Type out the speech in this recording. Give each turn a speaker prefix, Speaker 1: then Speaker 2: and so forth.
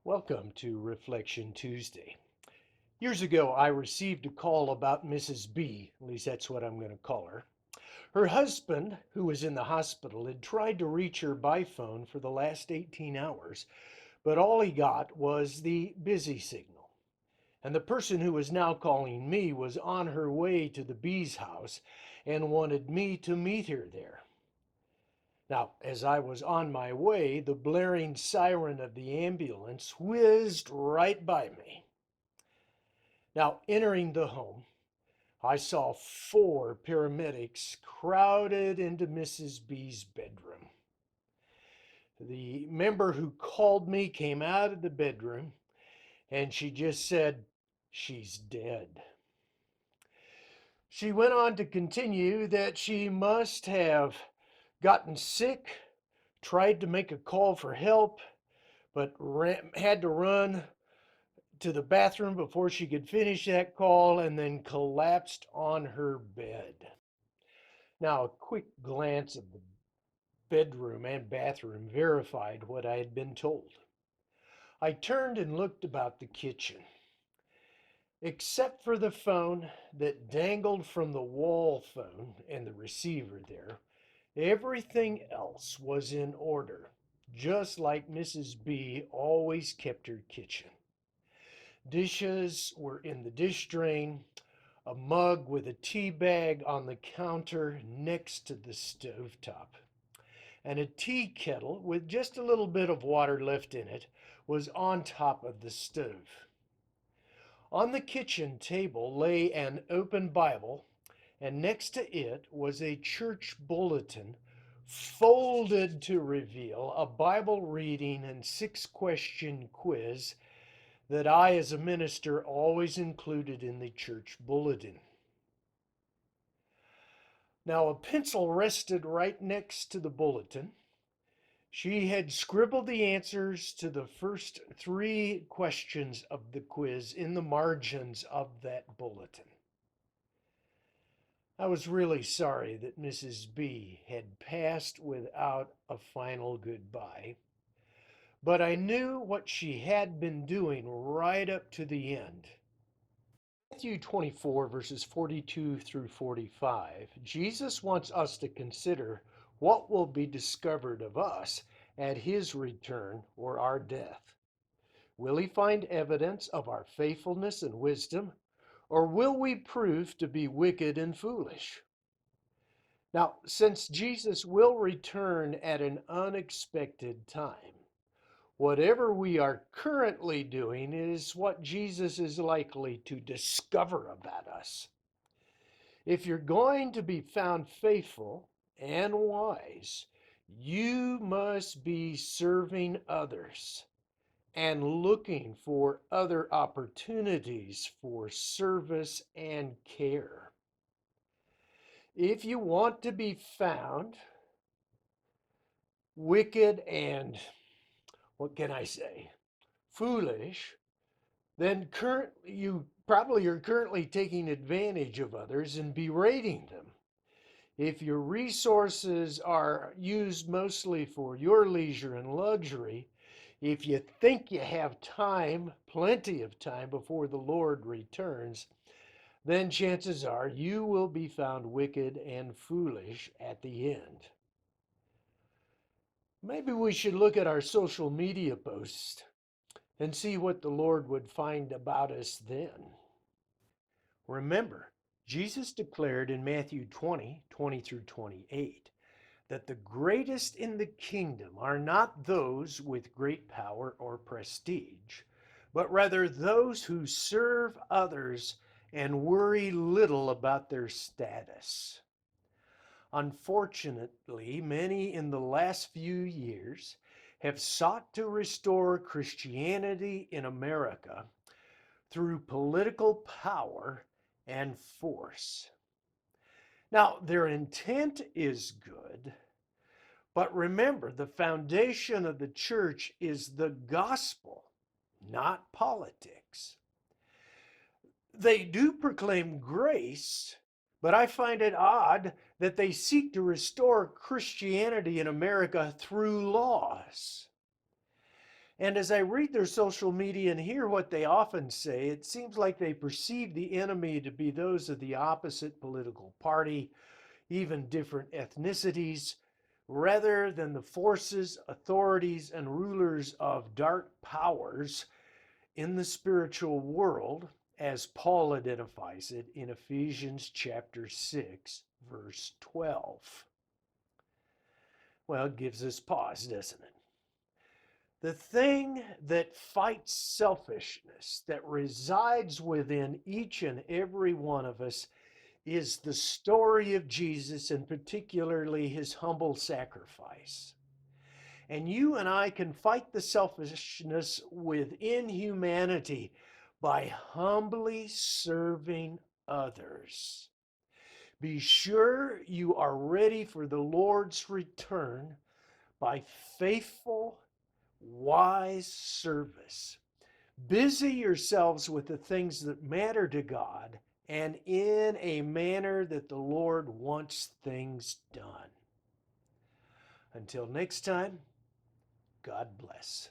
Speaker 1: Welcome to Reflection Tuesday. Years ago, I received a call about Mrs. B, at least that's what I'm going to call her. Her husband, who was in the hospital, had tried to reach her by phone for the last 18 hours, but all he got was the busy signal. And the person who was now calling me was on her way to the B's house and wanted me to meet her there. Now, as I was on my way, the blaring siren of the ambulance whizzed right by me. Now, entering the home, I saw four paramedics crowded into Mrs. B's bedroom. The member who called me came out of the bedroom and she just said, "She's dead." She went on to continue that she must have gotten sick, tried to make a call for help, but had to run to the bathroom before she could finish that call and then collapsed on her bed. Now, a quick glance of the bedroom and bathroom verified what I had been told. I turned and looked about the kitchen. Except for the phone that dangled from the wall phone and the receiver there, everything else was in order, just like Mrs. B always kept her kitchen. Dishes were in the dish drain, a mug with a tea bag on the counter next to the stovetop, and a tea kettle with just a little bit of water left in it was on top of the stove. On the kitchen table lay an open Bible, and next to it was a church bulletin folded to reveal a Bible reading and 6-question quiz that I, as a minister, always included in the church bulletin. Now, a pencil rested right next to the bulletin. She had scribbled the answers to the first 3 questions of the quiz in the margins of that bulletin. I was really sorry that Mrs. B had passed without a final goodbye, but I knew what she had been doing right up to the end. Matthew 24, verses 42 through 45, Jesus wants us to consider what will be discovered of us at his return or our death. Will he find evidence of our faithfulness and wisdom, or will we prove to be wicked and foolish? Now, since Jesus will return at an unexpected time, whatever we are currently doing is what Jesus is likely to discover about us. If you're going to be found faithful and wise, you must be serving others and looking for other opportunities for service and care. If you want to be found wicked and, what can I say, foolish, then you probably are currently taking advantage of others and berating them. If your resources are used mostly for your leisure and luxury, if you think you have time, plenty of time before the Lord returns, then chances are you will be found wicked and foolish at the end. Maybe we should look at our social media posts and see what the Lord would find about us then. Remember, Jesus declared in Matthew 20 through 28, that the greatest in the kingdom are not those with great power or prestige, but rather those who serve others and worry little about their status. Unfortunately, many in the last few years have sought to restore Christianity in America through political power and force. Now, their intent is good, but remember, the foundation of the church is the gospel, not politics. They do proclaim grace, but I find it odd that they seek to restore Christianity in America through laws. And as I read their social media and hear what they often say, it seems like they perceive the enemy to be those of the opposite political party, even different ethnicities, rather than the forces, authorities, and rulers of dark powers in the spiritual world, as Paul identifies it in Ephesians chapter 6, verse 12. Well, it gives us pause, doesn't it? The thing that fights selfishness, that resides within each and every one of us, is the story of Jesus and particularly his humble sacrifice. And you and I can fight the selfishness within humanity by humbly serving others. Be sure you are ready for the Lord's return by faithful, wise service. Busy yourselves with the things that matter to God and in a manner that the Lord wants things done. Until next time, God bless.